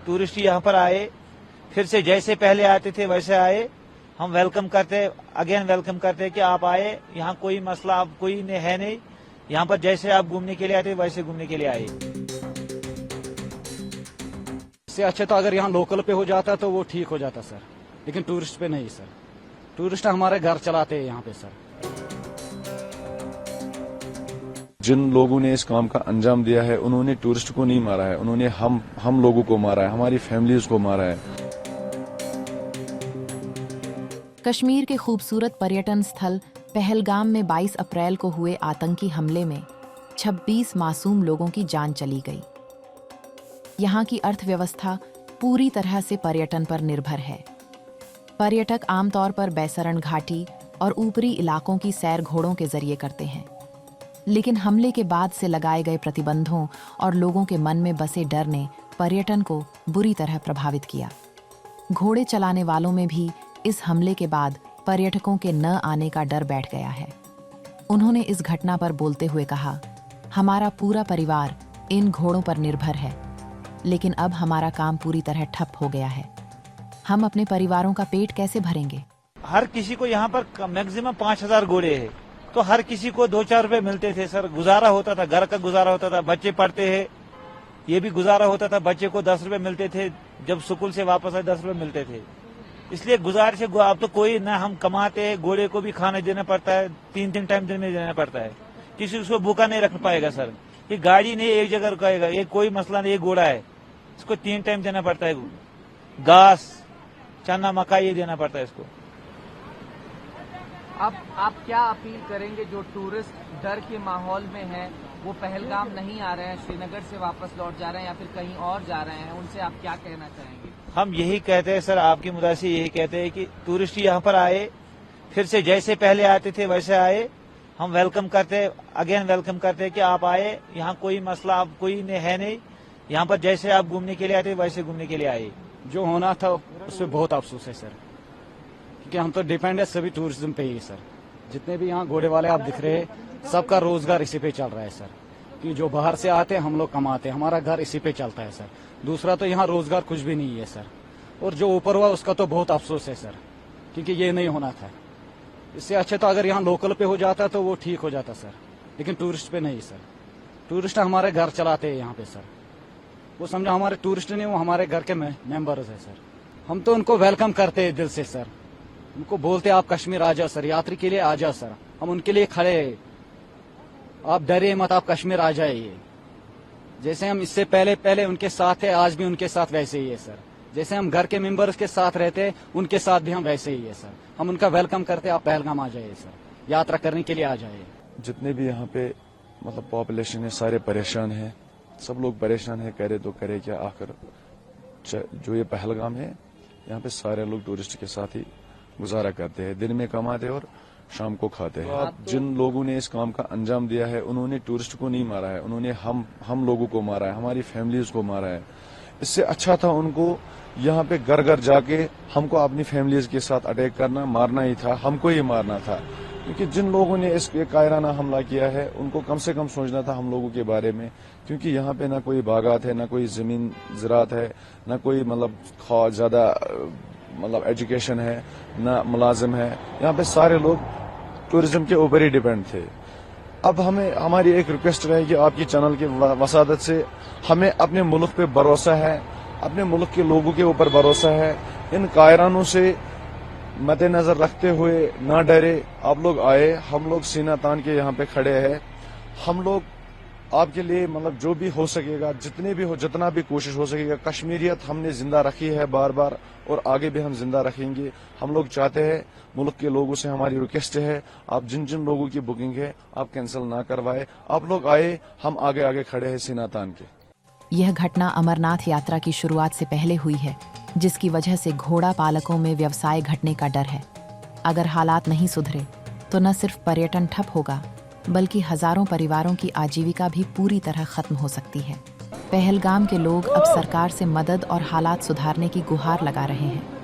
Tourist यहाँ पर आए, फिर से जैसे पहले आते थे वैसे आए। हम वेलकम करते, अगेन वेलकम करते हैं कि आप आए, यहाँ कोई मसला आप कोई है नहीं, यहाँ पर जैसे आप घूमने के लिए आते वैसे घूमने के लिए आए। इससे अच्छा तो अगर यहाँ लोकल पे हो जाता तो वो ठीक हो जाता सर, लेकिन टूरिस्ट पे नहीं सर। टूरिस्ट हमारे घर चलाते हैं यहाँ पे सर। जिन लोगों ने इस काम का अंजाम दिया है उन्होंने टूरिस्ट को नहीं मारा है, उन्होंने हम लोगों को मारा है, हमारी फैमिलीज को मारा है। कश्मीर के खूबसूरत पर्यटन स्थल पहलगाम में 22 अप्रैल को हुए आतंकी हमले में 26 मासूम लोगों की जान चली गई। यहाँ की अर्थव्यवस्था पूरी तरह से पर्यटन पर निर्भर है। पर्यटक आमतौर पर बैसरण घाटी और ऊपरी इलाकों की सैर घोड़ों के जरिए करते हैं, लेकिन हमले के बाद से लगाए गए प्रतिबंधों और लोगों के मन में बसे डर ने पर्यटन को बुरी तरह प्रभावित किया। घोड़े चलाने वालों में भी इस हमले के बाद पर्यटकों के न आने का डर बैठ गया है। उन्होंने इस घटना पर बोलते हुए कहा, हमारा पूरा परिवार इन घोड़ों पर निर्भर है, लेकिन अब हमारा काम पूरी तरह ठप हो गया है। हम अपने परिवारों का पेट कैसे भरेंगे? हर किसी को यहाँ पर मैक्सिमम 5000 घोड़े है, तो हर किसी को 2-4 रुपए मिलते थे सर, गुजारा होता था, घर का गुजारा होता था। बच्चे पढ़ते हैं, ये भी गुजारा होता था, बच्चे को 10 रुपए मिलते थे, जब स्कूल से वापस आए 10 रुपए मिलते थे। इसलिए गुजारिश है, अब तो कोई ना हम कमाते हैं, घोड़े को भी खाना देना पड़ता है, 3-3 टाइम दिन में देना पड़ता है। किसी को भूखा नहीं रख पाएगा सर, ये गाड़ी नहीं एक जगह रुकाएगा, ये कोई मसला नहीं, ये घोड़ा है, इसको 3 टाइम देना पड़ता है, घास चना मक्का ये देना पड़ता है इसको। अब आप क्या अपील करेंगे जो टूरिस्ट डर के माहौल में हैं, वो पहलगाम नहीं आ रहे हैं, श्रीनगर से वापस लौट जा रहे हैं या फिर कहीं और जा रहे हैं, उनसे आप क्या कहना चाहेंगे? हम यही कहते हैं सर, आपकी मुद्दा से यही कहते हैं कि टूरिस्ट यहाँ पर आए, फिर से जैसे पहले आते थे वैसे आए। हम वेलकम करते, अगेन वेलकम करते हैं कि आप आए, यहाँ कोई मसला आप कोई है नहीं, यहाँ पर जैसे आप घूमने के लिए आते वैसे घूमने के लिए आए। जो होना था उससे बहुत अफसोस है सर, क्योंकि हम तो डिपेंड है सभी टूरिज्म पे ही सर। जितने भी यहाँ घोड़े वाले आप दिख रहे हैं, सबका रोजगार इसी पे चल रहा है सर, कि जो बाहर से आते हैं हम लोग कमाते हैं, हमारा घर इसी पे चलता है सर। दूसरा तो यहाँ रोजगार कुछ भी नहीं है सर, और जो ऊपर हुआ उसका तो बहुत अफसोस है सर, क्योंकि ये नहीं होना था। इससे अच्छा तो अगर यहाँ लोकल पे हो जाता तो वो ठीक हो जाता सर, लेकिन टूरिस्ट पे नहीं सर। टूरिस्ट हमारे घर चलाते हैं यहाँ पे सर, वो समझो हमारे टूरिस्ट नहीं, वो हमारे घर के मेंबर्स है सर। हम तो उनको वेलकम करते हैं दिल से सर, उनको बोलते आप कश्मीर आ जाओ सर, यात्री के लिए आ जाओ सर, हम उनके लिए खड़े हैं, आप डरे मत, आप कश्मीर आ जाइए। जैसे हम इससे पहले उनके साथ है, आज भी उनके साथ वैसे ही है सर। जैसे हम घर के मेंबर्स के साथ रहते हैं, उनके साथ भी हम वैसे ही है सर। हम उनका वेलकम करते आप पहलगाम आ जाइए सर, यात्रा करने के लिए आ जाइए। जितने भी यहाँ पे मतलब पॉपुलेशन है सारे परेशान है, सब लोग परेशान है, करे तो करे क्या। आखिर जो ये पहलगाम है, यहाँ पे सारे लोग टूरिस्ट के साथ ही गुजारा करते हैं, दिन में कमाते और शाम को खाते हैं। जिन लोगों ने इस काम का अंजाम दिया है उन्होंने टूरिस्ट को नहीं मारा है, उन्होंने हम लोगों को मारा है, हमारी फैमिलीज को मारा है। इससे अच्छा था उनको यहाँ पे घर घर जाके हमको अपनी फैमिलीज के साथ अटैक करना, मारना ही था, हमको ही मारना था। क्योंकि जिन लोगों ने इस कायराना हमला किया है उनको कम से कम सोचना था हम लोगों के बारे में, क्योंकि यहाँ पे ना कोई बागात है, ना कोई जमीन ज़राअत है, ना कोई मतलब ज्यादा मतलब एजुकेशन है, ना मुलाजिम है। यहाँ पे सारे लोग टूरिज्म के ऊपर ही डिपेंड थे। अब हमारी एक रिक्वेस्ट रहेगी आपकी चैनल की वसादत से, हमें अपने मुल्क पे भरोसा है, अपने मुल्क के लोगों के ऊपर भरोसा है। इन कायरानों से मद्देनजर रखते हुए ना डरे, आप लोग आए, हम लोग सीना तान के यहाँ पे खड़े हैं। हम लोग आपके लिए मतलब जो भी हो सकेगा, जितना भी कोशिश हो सकेगा, कश्मीरियत हमने जिंदा रखी है बार बार और आगे भी हम जिंदा रखेंगे। हम लोग चाहते हैं, मुल्क के लोगों से हमारी रिक्वेस्ट है, आप जिन जिन लोगों की बुकिंग है आप कैंसिल ना करवाए, आप लोग आए, हम आगे आगे खड़े हैं सीना तान के। यह घटना अमरनाथ यात्रा की शुरुआत से पहले हुई है, जिसकी वजह से घोड़ा पालकों में व्यवसाय घटने का डर है। अगर हालात नहीं सुधरे तो न सिर्फ पर्यटन ठप होगा, बल्कि हजारों परिवारों की आजीविका भी पूरी तरह खत्म हो सकती है। पहलगाम के लोग अब सरकार से मदद और हालात सुधारने की गुहार लगा रहे हैं।